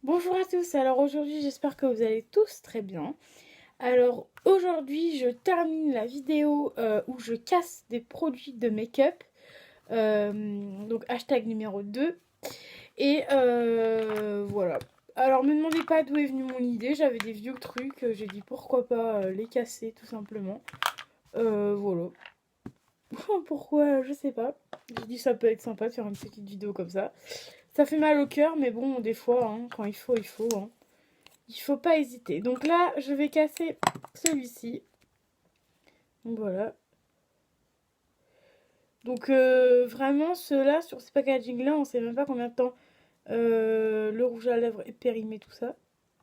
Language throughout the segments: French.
Bonjour à tous, alors aujourd'hui j'espère que vous allez tous très bien. Alors aujourd'hui je termine la vidéo où je casse des produits de make-up, donc hashtag numéro 2. Et voilà. Alors me demandez pas d'où est venue mon idée, j'avais des vieux trucs, j'ai dit pourquoi pas les casser tout simplement. Voilà. Pourquoi, je sais pas. J'ai dit ça peut être sympa de faire une petite vidéo comme ça. Ça fait mal au cœur mais bon des fois hein, quand il faut il faut. Hein. Il faut pas hésiter. Donc là, je vais casser celui-ci. Donc voilà. Donc vraiment, ceux-là, sur ces packaging-là, on sait même pas combien de temps le rouge à lèvres est périmé, tout ça.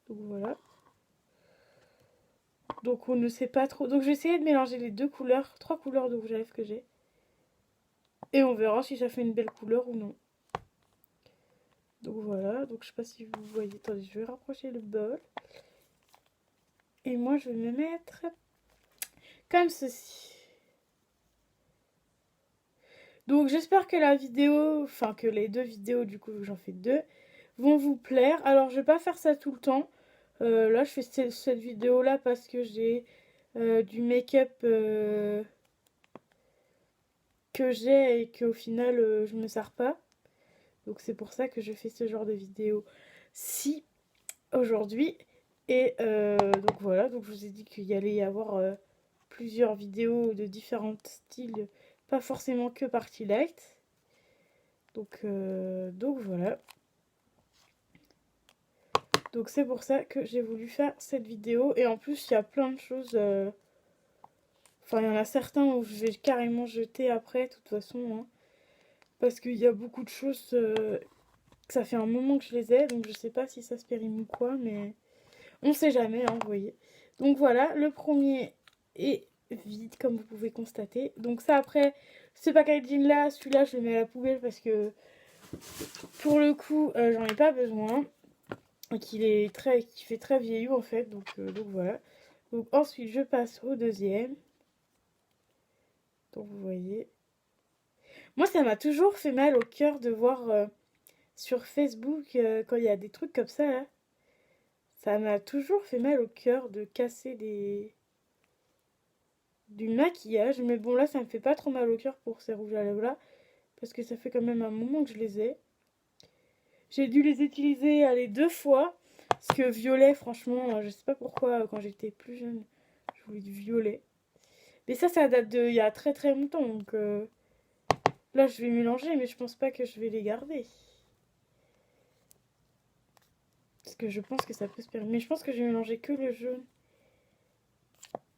Donc voilà. Donc on ne sait pas trop. Donc je vais essayer de mélanger les deux couleurs, trois couleurs de rouge à lèvres que j'ai. Et on verra si ça fait une belle couleur ou non. Donc voilà. Donc je sais pas si vous voyez. Attendez, je vais rapprocher le bol. Et moi, je vais me mettre comme ceci. Donc j'espère que la vidéo, enfin que les deux vidéos, du coup j'en fais deux, vont vous plaire. Alors je vais pas faire ça tout le temps. Là je fais cette vidéo là parce que j'ai du make-up que j'ai et qu'au final je me sers pas. Donc c'est pour ça que je fais ce genre de vidéo si aujourd'hui. Et donc voilà, donc je vous ai dit qu'il y allait y avoir plusieurs vidéos de différents styles, pas forcément que party light. Donc voilà. Donc c'est pour ça que j'ai voulu faire cette vidéo. Et en plus, il y a plein de choses. Enfin, il y en a certains où je vais carrément jeter après, de toute façon. Hein, parce qu'il y a beaucoup de choses. Ça fait un moment que je les ai. Donc je sais pas si ça se périme ou quoi. Mais on sait jamais, hein, vous voyez. Donc voilà, le premier est vide, comme vous pouvez constater. Donc ça, après, ce packaging là, celui-là, je le mets à la poubelle parce que pour le coup, j'en ai pas besoin. Qui fait très vieillot en fait, donc voilà. Donc ensuite je passe au deuxième. Donc vous voyez. Moi ça m'a toujours fait mal au cœur de voir sur Facebook quand il y a des trucs comme ça là. Ça m'a toujours fait mal au cœur de casser du maquillage. Mais bon là ça me fait pas trop mal au cœur pour ces rouges à lèvres là. Parce que ça fait quand même un moment que je les ai. J'ai dû les utiliser les deux fois. Parce que violet franchement je sais pas pourquoi quand j'étais plus jeune je voulais du violet. Mais ça date de il y a très très longtemps. Donc là, je vais mélanger, mais je pense pas que je vais les garder. Parce que je pense que ça peut se perdre. Mais je pense que je vais mélanger que le jaune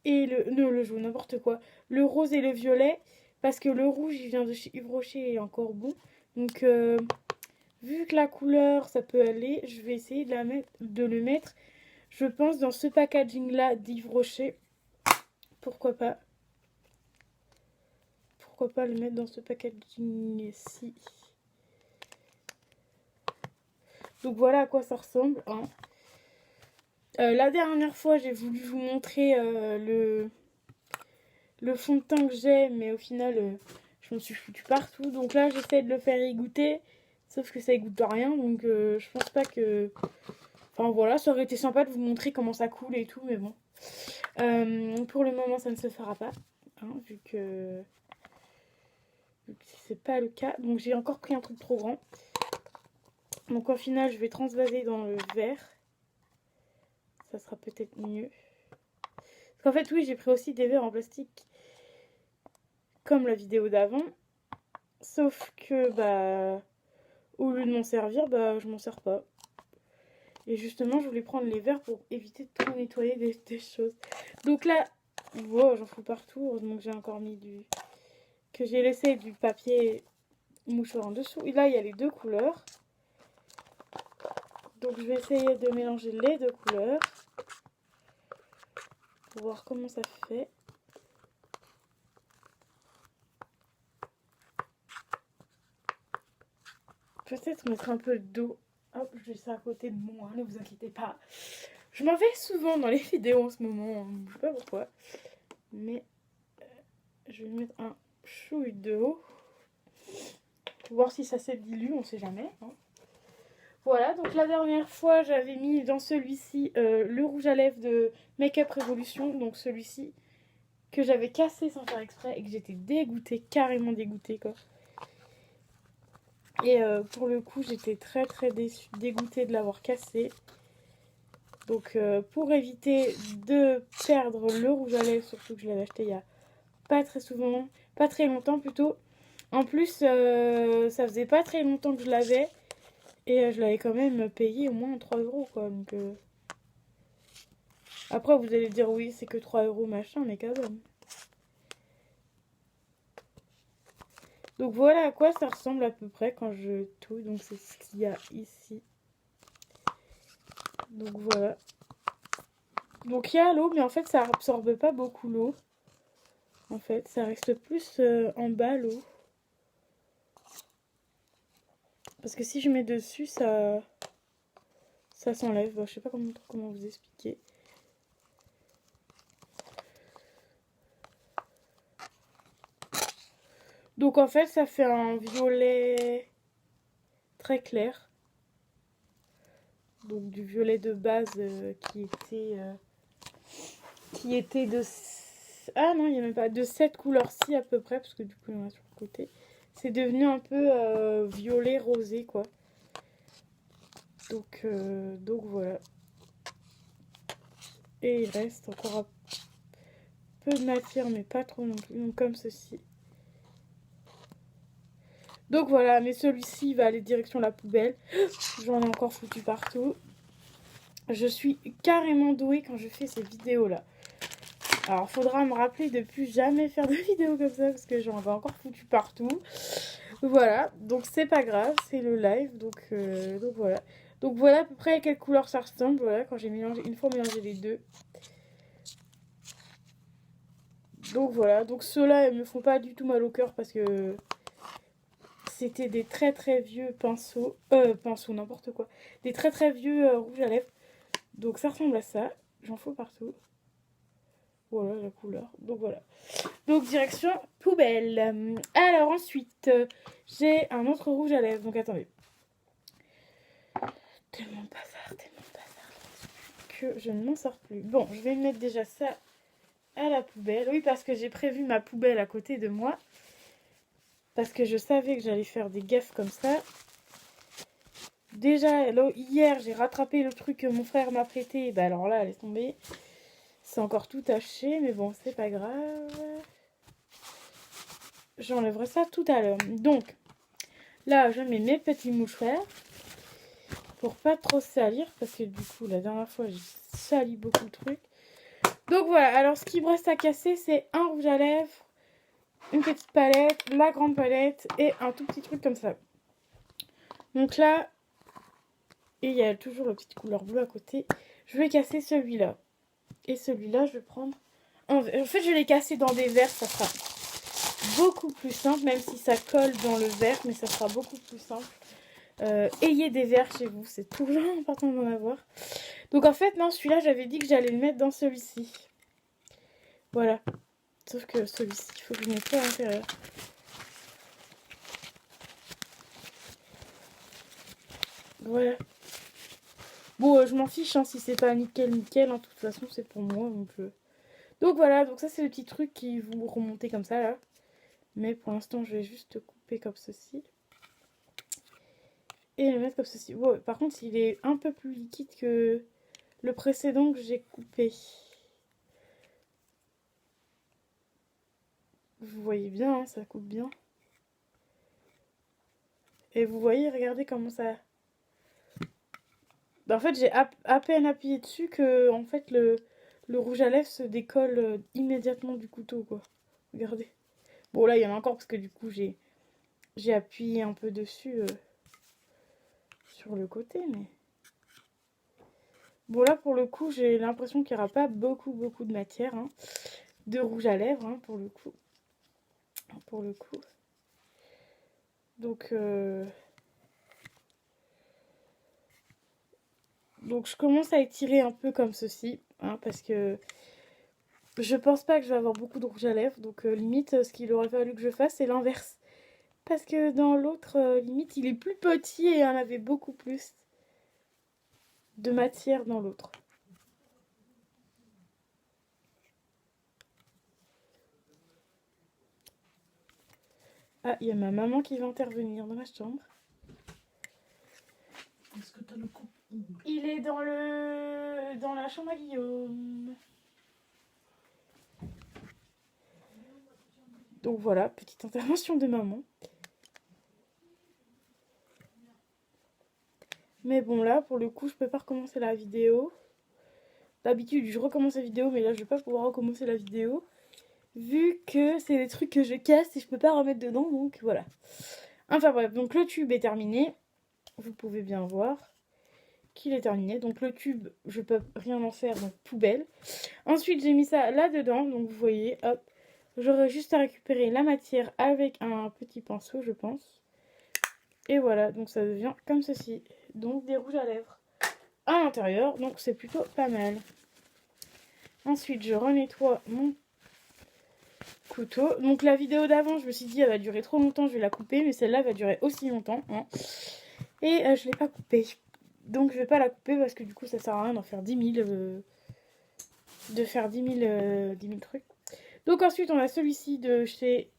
et le. Non, le jaune, n'importe quoi. Le rose et le violet. Parce que le rouge, il vient de chez Yves Rocher et est encore bon. Donc, vu que la couleur, ça peut aller, je vais essayer de le mettre, je pense, dans ce packaging-là d'Yves Rocher. Pourquoi pas? Pourquoi pas le mettre dans ce packaging-ci? Donc voilà à quoi ça ressemble. Hein. La dernière fois, j'ai voulu vous montrer le fond de teint que j'ai, mais au final, je me suis foutu partout. Donc là, j'essaie de le faire y goûter, sauf que ça y goûte rien. Donc je pense pas que... Enfin voilà, ça aurait été sympa de vous montrer comment ça coule et tout, mais bon. Pour le moment, ça ne se fera pas, hein, vu que c'est pas le cas. Donc j'ai encore pris un truc trop grand. Donc au final, je vais transvaser dans le verre. Ça sera peut-être mieux. Parce qu'en fait, oui, j'ai pris aussi des verres en plastique comme la vidéo d'avant. Sauf que, bah, au lieu de m'en servir, bah, je m'en sers pas. Et justement, je voulais prendre les verres pour éviter de trop nettoyer des choses. Donc là, wow, j'en fous partout. Heureusement que j'ai encore mis que j'ai laissé du papier mouchoir en dessous. Et là, il y a les deux couleurs. Donc je vais essayer de mélanger les deux couleurs. Pour voir comment ça fait. Peut-être mettre un peu d'eau. Hop, je vais ça à côté de moi, ne vous inquiétez pas. Je m'en vais souvent dans les vidéos en ce moment, je sais pas pourquoi. Mais je vais mettre un chouille d'eau. Pour voir si ça se dilue, on sait jamais. Hein. Voilà, donc la dernière fois, j'avais mis dans celui-ci le rouge à lèvres de Make Up Revolution. Donc celui-ci que j'avais cassé sans faire exprès et que j'étais dégoûtée, carrément dégoûtée quoi. Et pour le coup, j'étais très dégoûtée de l'avoir cassé. Donc pour éviter de perdre le rouge à lèvres, surtout que je l'avais acheté il y a pas très longtemps plutôt. En plus, ça faisait pas très longtemps que je l'avais. Et je l'avais quand même payé au moins 3 € quoi. Donc, après, vous allez dire oui, c'est que 3 € machin, mais quand même. Donc voilà à quoi ça ressemble à peu près quand je touille. Donc c'est ce qu'il y a ici. Donc voilà. Donc il y a l'eau, mais en fait ça absorbe pas beaucoup l'eau. En fait, ça reste plus en bas l'eau. Parce que si je mets dessus, ça s'enlève. Je sais pas comment vous expliquer. Donc en fait, ça fait un violet très clair. Donc du violet de base qui était de... Ah non, il n'y a même pas de cette couleur-ci à peu près, parce que du coup, il y en a sur le côté. C'est devenu un peu violet rosé, quoi. Donc voilà. Et il reste encore un peu de matière, mais pas trop non plus. Donc comme ceci. Donc voilà, mais celui-ci va aller direction la poubelle. J'en ai encore foutu partout. Je suis carrément douée quand je fais ces vidéos-là. Alors, faudra me rappeler de plus jamais faire de vidéos comme ça parce que j'en ai encore foutu partout. Voilà, donc c'est pas grave, c'est le live, donc voilà. Donc voilà à peu près à quelle couleur ça ressemble, voilà, quand j'ai mélangé, une fois mélangé les deux. Donc voilà, donc ceux-là, ils me font pas du tout mal au cœur parce que c'était des très vieux pinceaux, n'importe quoi. Des très vieux rouges à lèvres. Donc ça ressemble à ça, j'en fous partout. Voilà la couleur, donc voilà. Donc direction poubelle. Alors ensuite, j'ai un autre rouge à lèvres, donc attendez. Tellement bazar que je ne m'en sors plus. Bon, je vais mettre déjà ça à la poubelle. Oui, parce que j'ai prévu ma poubelle à côté de moi. Parce que je savais que j'allais faire des gaffes comme ça. Déjà, là, hier, j'ai rattrapé le truc que mon frère m'a prêté. Bah alors là, laisse tomber. C'est encore tout taché, mais bon, c'est pas grave. J'enlèverai ça tout à l'heure. Donc, là, je mets mes petits mouchoirs. Pour pas trop salir, parce que du coup, la dernière fois, j'ai sali beaucoup de trucs. Donc voilà, alors ce qui me reste à casser, c'est un rouge à lèvres, une petite palette, la grande palette et un tout petit truc comme ça. Donc là, et il y a toujours la petite couleur bleue à côté. Je vais casser celui-là. Et celui-là, je vais prendre... En fait, je vais les casser dans des verres, ça sera beaucoup plus simple, même si ça colle dans le verre, mais ça sera beaucoup plus simple. Ayez des verres chez vous, c'est toujours important d'en avoir. Donc en fait, non, celui-là, j'avais dit que j'allais le mettre dans celui-ci. Voilà. Sauf que celui-ci, il faut que je mette pas à l'intérieur. Voilà. Bon, je m'en fiche hein, si c'est pas nickel. Hein, de toute façon, c'est pour moi. Donc voilà, donc ça, c'est le petit truc qui vous remontez comme ça, là. Mais pour l'instant, je vais juste couper comme ceci. Et le mettre comme ceci. Bon, par contre, il est un peu plus liquide que le précédent que j'ai coupé. Vous voyez bien, hein, ça coupe bien. Et vous voyez, regardez comment ça... En fait, j'ai à peine appuyé dessus que en fait, le rouge à lèvres se décolle immédiatement du couteau, quoi. Regardez. Bon, là, il y en a encore parce que du coup, j'ai appuyé un peu dessus sur le côté, mais... Bon, là, pour le coup, j'ai l'impression qu'il n'y aura pas beaucoup de matière, hein, de rouge à lèvres, hein, pour le coup. Donc, je commence à étirer un peu comme ceci, hein, parce que je pense pas que je vais avoir beaucoup de rouge à lèvres. Donc, limite, ce qu'il aurait fallu que je fasse, c'est l'inverse. Parce que dans l'autre, limite, il est plus petit et il y en avait beaucoup plus. de matière dans l'autre. Ah, il y a ma maman qui va intervenir dans ma chambre. Est-ce que tu as le coupe? Il est dans la chambre à Guillaume. Donc voilà, petite intervention de maman. Mais bon là, pour le coup, je peux pas recommencer la vidéo. D'habitude, je recommence la vidéo, mais là, je vais pas pouvoir recommencer la vidéo. Vu que c'est des trucs que je casse et je peux pas remettre dedans, donc voilà. Enfin bref, donc le tube est terminé. Vous pouvez bien voir qu'il est terminé. Donc le tube, je peux rien en faire, donc poubelle. Ensuite, j'ai mis ça là-dedans, donc vous voyez, hop. J'aurai juste à récupérer la matière avec un petit pinceau, je pense. Et voilà, donc ça devient comme ceci. Donc des rouges à lèvres à l'intérieur, donc c'est plutôt pas mal. Ensuite, je renettoie mon couteau. Donc la vidéo d'avant, je me suis dit, elle va durer trop longtemps, je vais la couper. Mais celle-là va durer aussi longtemps. Hein. Et je ne l'ai pas coupée. Donc je vais pas la couper parce que du coup, ça sert à rien d'en faire 10 000. De faire 10 000 trucs. Donc ensuite, on a celui-ci de chez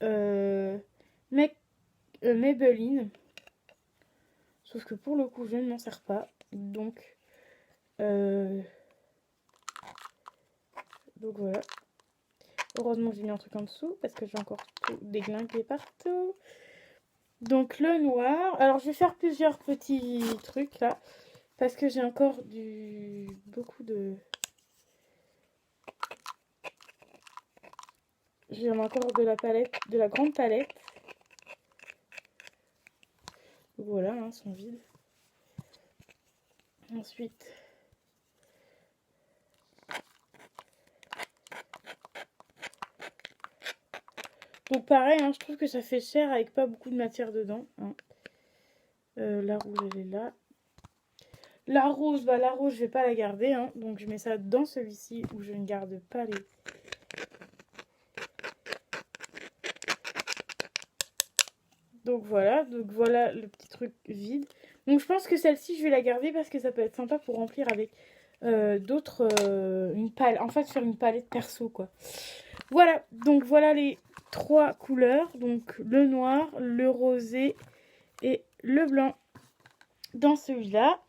Maybelline. Sauf que pour le coup, je ne m'en sers pas. Donc voilà. Heureusement que j'ai mis un truc en dessous parce que j'ai encore tout déglingué partout. Donc le noir. Alors je vais faire plusieurs petits trucs là. Parce que j'ai encore beaucoup de... J'ai encore de la palette, de la grande palette. Voilà, hein, sont vides. Ensuite... Donc pareil, hein, je trouve que ça fait cher avec pas beaucoup de matière dedans. Hein. La rouge, elle est là. La rose, je vais pas la garder. Hein, donc je mets ça dans celui-ci où je ne garde pas les... Donc voilà le petit truc vide. Donc je pense que celle-ci, je vais la garder parce que ça peut être sympa pour remplir avec d'autres... une palette, en fait faire une palette perso quoi. Voilà, donc voilà les 3 couleurs. Donc le noir, le rosé et le blanc dans celui-là.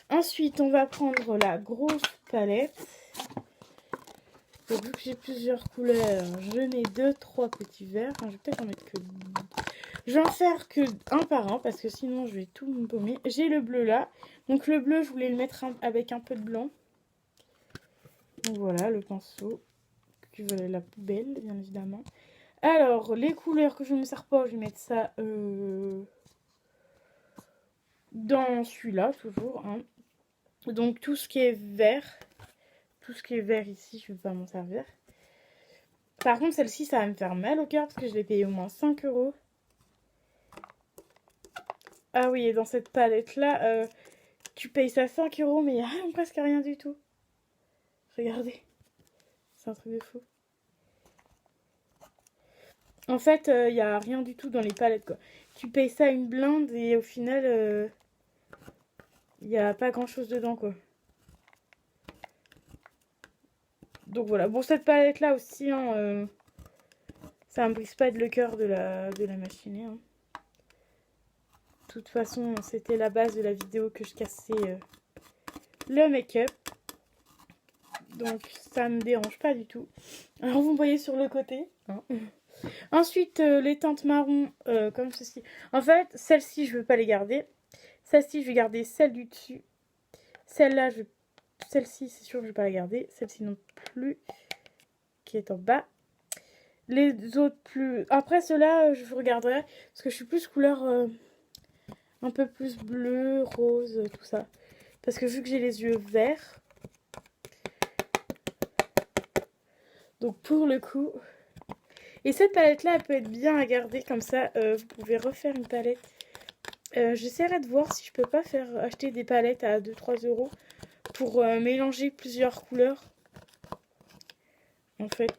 Ensuite, on va prendre la grosse palette. Donc, vu que j'ai plusieurs couleurs, je mets 2-3 petits verres. Enfin, je vais peut-être en mettre que... Je vais en faire que un par un parce que sinon je vais tout me paumer. J'ai le bleu là. Donc le bleu, je voulais le mettre avec un peu de blanc. Donc voilà, le pinceau. Tu veux la poubelle, bien évidemment. Alors, les couleurs que je ne me sers pas, je vais mettre ça dans celui-là, toujours. Hein. Donc tout ce qui est vert. Tout ce qui est vert ici, je ne vais pas m'en servir. Par contre, celle-ci, ça va me faire mal au cœur parce que je l'ai payé au moins 5 €. Ah oui, et dans cette palette-là, tu payes ça 5 €, mais il n'y a presque rien du tout. Regardez. C'est un truc de fou. En fait, il n'y a rien du tout dans les palettes, quoi. Tu payes ça une blinde et au final, il n'y a pas grand-chose dedans, quoi. Donc voilà. Bon, cette palette-là aussi, hein, ça me brise pas le cœur de la machine. Hein. De toute façon, c'était la base de la vidéo que je cassais le make-up. Donc, ça me dérange pas du tout. Alors, vous me voyez sur le côté. Hein. Ensuite, les teintes marron, comme ceci. En fait, celles-ci, je veux pas les garder. Celle-ci, je vais garder celle du dessus. Celle-là, celle-ci, c'est sûr que je vais pas la garder. Celle-ci non plus, qui est en bas. Les autres plus... Après, ceux-là, je regarderai. Parce que je suis plus couleur... un peu plus bleu, rose, tout ça. Parce que vu que j'ai les yeux verts. Donc pour le coup... Et cette palette-là, elle peut être bien à garder. Comme ça, vous pouvez refaire une palette. J'essaierai de voir si je peux pas acheter des palettes à 2-3 €. Pour mélanger plusieurs couleurs. En fait,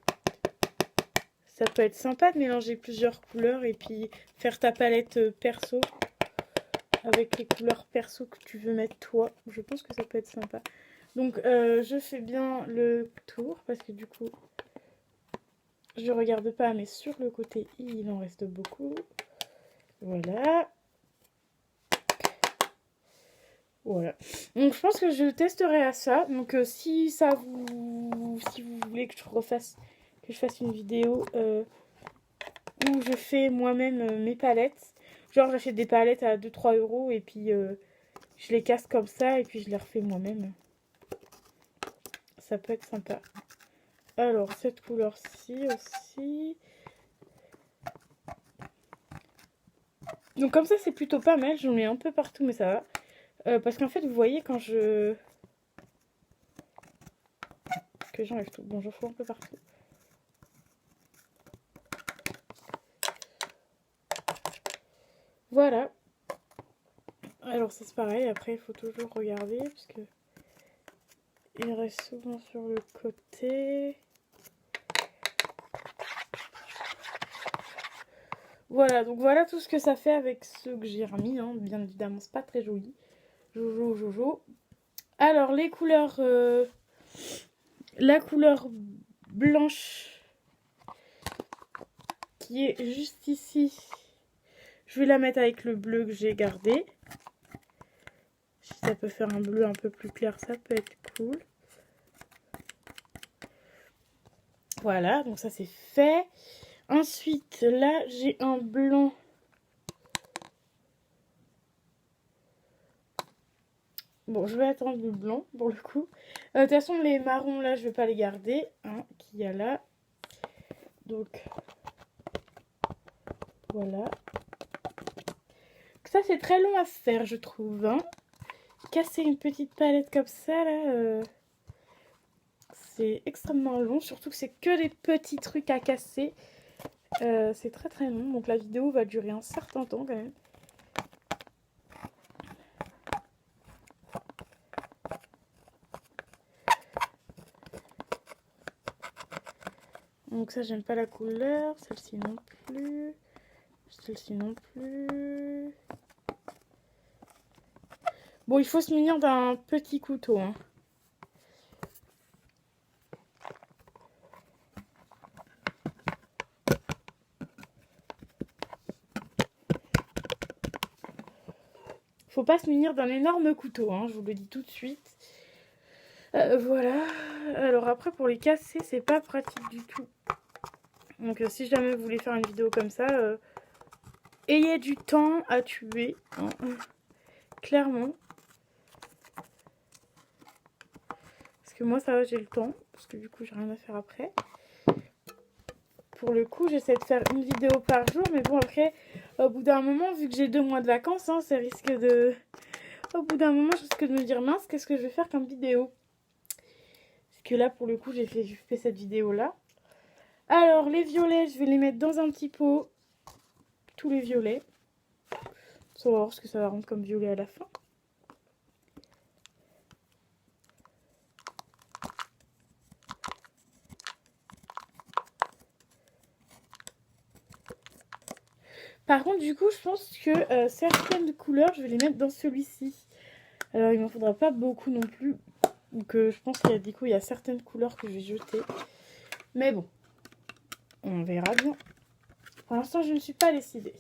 ça peut être sympa de mélanger plusieurs couleurs. Et puis faire ta palette perso. avec les couleurs perso que tu veux mettre toi. Je pense que ça peut être sympa. Donc je fais bien le tour parce que du coup je regarde pas, mais sur le côté il en reste beaucoup. Voilà. Voilà. Donc je pense que je testerai à ça. Donc si vous voulez que je fasse une vidéo où je fais moi-même mes palettes. Genre j'achète des palettes à 2-3 € et puis je les casse comme ça et puis je les refais moi-même. Ça peut être sympa. Alors cette couleur-ci aussi. Donc comme ça c'est plutôt pas mal. J'en mets un peu partout mais ça va. Parce qu'en fait vous voyez quand que j'enlève tout. Bon j'en fous un peu partout. Voilà. Alors ça c'est pareil, après il faut toujours regarder parce que il reste souvent sur le côté. Voilà, donc voilà tout ce que ça fait avec ceux que j'ai remis, hein. Bien évidemment c'est pas très joli. Jojo. Alors les couleurs, la couleur blanche qui est juste ici, je vais la mettre avec le bleu que j'ai gardé. Si ça peut faire un bleu un peu plus clair, ça peut être cool. Voilà, donc ça c'est fait. Ensuite, là, j'ai un blanc. Bon, je vais attendre le blanc pour le coup. De toute façon, les marrons là, je vais pas les garder. Hein, qu'il y a là. Donc, voilà. Ça, c'est très long à faire, je trouve. Hein. Casser une petite palette comme ça, là, c'est extrêmement long. Surtout que c'est que des petits trucs à casser. C'est très très long. Donc, la vidéo va durer un certain temps quand même. Donc ça, j'aime pas la couleur. Celle-ci non plus. Celle-ci non plus. Bon, il faut se munir d'un petit couteau. Hein. Faut pas se munir d'un énorme couteau, hein, je vous le dis tout de suite. Voilà. Alors après, pour les casser, c'est pas pratique du tout. Donc si jamais vous voulez faire une vidéo comme ça, ayez du temps à tuer. Hein, clairement. Parce que moi, ça va, j'ai le temps. Parce que du coup, j'ai rien à faire après. Pour le coup, j'essaie de faire une vidéo par jour. Mais bon, après, au bout d'un moment, vu que j'ai 2 mois de vacances, hein, ça risque de... Au bout d'un moment, je risque de me dire, mince, qu'est-ce que je vais faire comme vidéo? Parce que là, pour le coup, j'ai fait cette vidéo-là. Alors, les violets, je vais les mettre dans un petit pot. Tous les violets. On va voir ce que ça va rendre comme violet à la fin. Par contre, du coup, je pense que certaines couleurs, je vais les mettre dans celui-ci. Alors, il m'en faudra pas beaucoup non plus. Donc, je pense qu'il y a du coup, il y a certaines couleurs que je vais jeter. Mais bon, on verra bien. Pour l'instant, je ne suis pas décidée.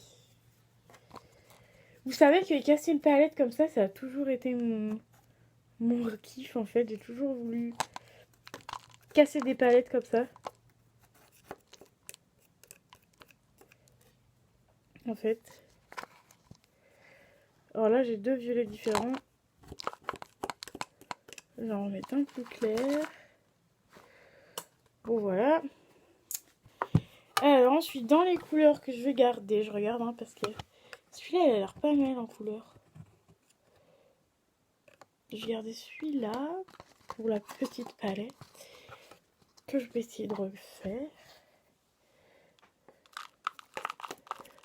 Vous savez que casser une palette comme ça a toujours été mon kiff en fait. J'ai toujours voulu casser des palettes comme ça. En fait. Alors là, j'ai 2 violets différents. Je vais en remettre un plus clair. Bon, voilà. Alors ensuite, dans les couleurs que je vais garder, je regarde hein, parce que celui-là, il a l'air pas mal en couleur. Je vais garder celui-là pour la petite palette que je vais essayer de refaire.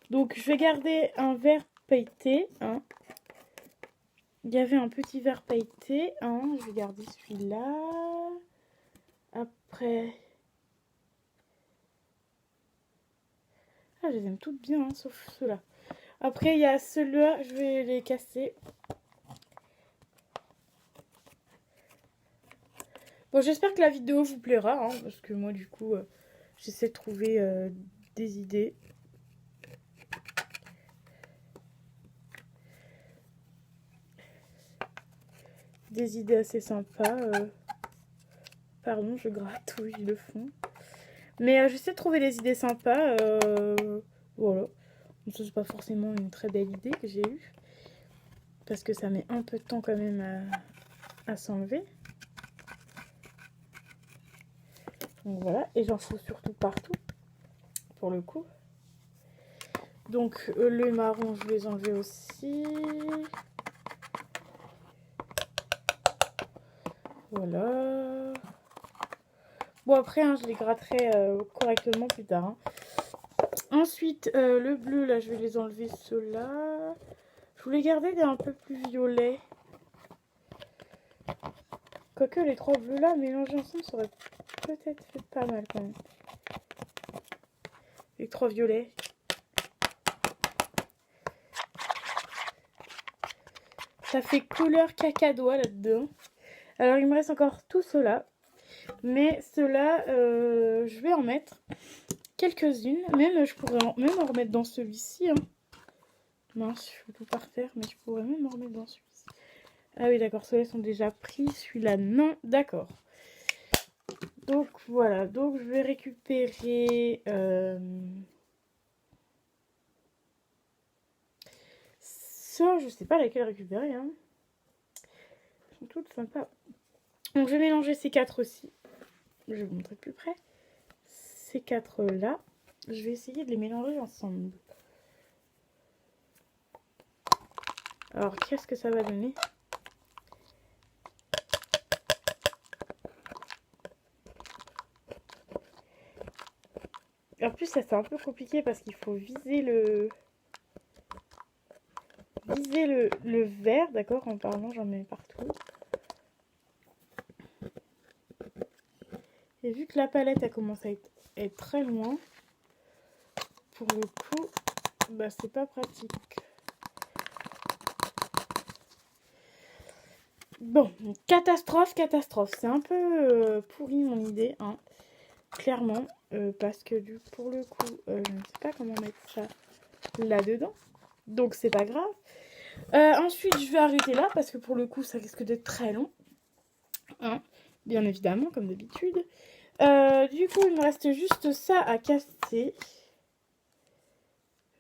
Donc, je vais garder un vert pailleté. Hein. Il y avait un petit vert pailleté. Hein. Je vais garder celui-là. Après... Ah, je les aime toutes bien, hein, sauf ceux-là. Après, il y a ceux-là, je vais les casser. Bon, j'espère que la vidéo vous plaira, hein, parce que moi, du coup, j'essaie de trouver des idées. Des idées assez sympas. Pardon, je gratouille le fond. Mais j'essaie de trouver des idées sympas. Voilà. Donc, ça, c'est pas forcément une très belle idée que j'ai eue. Parce que ça met un peu de temps quand même à s'enlever. Donc voilà. Et j'en fous surtout partout. Pour le coup. Donc le marron, je vais les enlever aussi. Voilà. Bon, après, hein, je les gratterai correctement plus tard. Hein. Ensuite, le bleu, là, je vais les enlever ceux-là. Je voulais garder des un peu plus violets. Quoique les trois bleus là, mélangés ensemble, ça aurait peut-être fait pas mal quand même. Les trois violets. Ça fait couleur cacadois là-dedans. Alors, il me reste encore tout cela. Mais ceux-là, je vais en mettre quelques-unes. Même, je pourrais même en remettre dans celui-ci. Hein. Mince, je fous tout par terre, mais je pourrais même en remettre dans celui-ci. Ah oui, d'accord, ceux-là sont déjà pris. Celui-là, non. D'accord. Donc, voilà. Donc, je vais récupérer... ça, je sais pas laquelle récupérer. Hein. Elles sont toutes sympas. Donc, je vais mélanger ces quatre aussi. Je vais vous montrer de plus près. Ces quatre-là, je vais essayer de les mélanger ensemble. Alors, qu'est-ce que ça va donner? En plus, ça c'est un peu compliqué parce qu'il faut viser le vert, d'accord? En parlant, j'en mets partout. Et vu que la palette a commencé à être très loin, pour le coup, bah c'est pas pratique. Bon, catastrophe. C'est un peu pourri mon idée, hein, clairement, parce que pour le coup, je ne sais pas comment mettre ça là-dedans. Donc c'est pas grave. Ensuite, je vais arrêter là parce que pour le coup, ça risque d'être très long. Hein, bien évidemment, comme d'habitude. Du coup, il me reste juste ça à casser.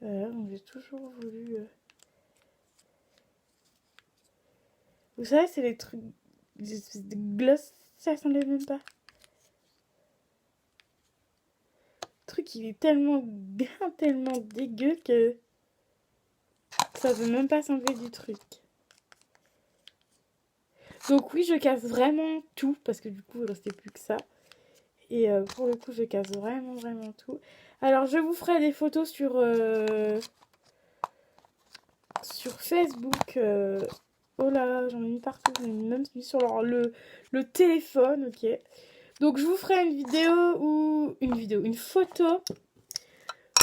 Donc j'ai toujours voulu... Vous savez, c'est les trucs... Des espèces de gloss, ça s'enlève même pas. Le truc, il est tellement bien, tellement dégueu que... ça veut même pas s'enlever du truc. Donc oui, je casse vraiment tout, parce que du coup, il restait plus que ça. Et pour le coup, je casse vraiment tout. Alors, je vous ferai des photos sur Facebook. Oh là, j'en ai mis partout. J'en ai mis même sur le téléphone, ok. Donc, je vous ferai une photo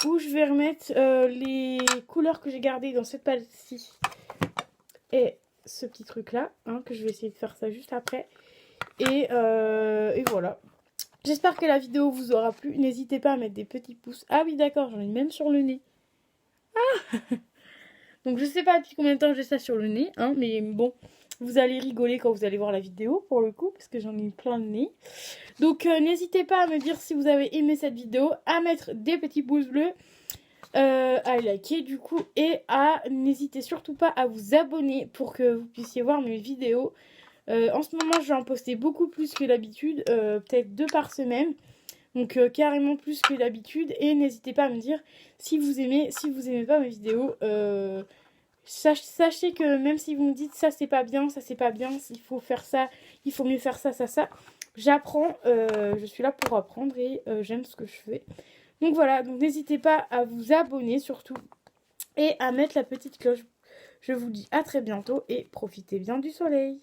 où je vais remettre les couleurs que j'ai gardées dans cette palette-ci. Et ce petit truc-là, hein, que je vais essayer de faire ça juste après. Et voilà. J'espère que la vidéo vous aura plu. N'hésitez pas à mettre des petits pouces. Ah oui, d'accord, j'en ai même sur le nez. Ah donc, je sais pas depuis combien de temps j'ai ça sur le nez. Hein, mais bon, vous allez rigoler quand vous allez voir la vidéo, pour le coup, parce que j'en ai plein le nez. Donc, n'hésitez pas à me dire si vous avez aimé cette vidéo, à mettre des petits pouces bleus, à liker, du coup, et n'hésitez surtout pas à vous abonner pour que vous puissiez voir mes vidéos. En ce moment, je vais en poster beaucoup plus que d'habitude, peut-être 2 par semaine. Donc carrément plus que d'habitude. Et n'hésitez pas à me dire si vous aimez pas mes vidéos. Sachez que même si vous me dites ça c'est pas bien, il faut faire ça, il faut mieux faire ça. J'apprends, je suis là pour apprendre et j'aime ce que je fais. Donc voilà, donc n'hésitez pas à vous abonner surtout et à mettre la petite cloche. Je vous dis à très bientôt et profitez bien du soleil.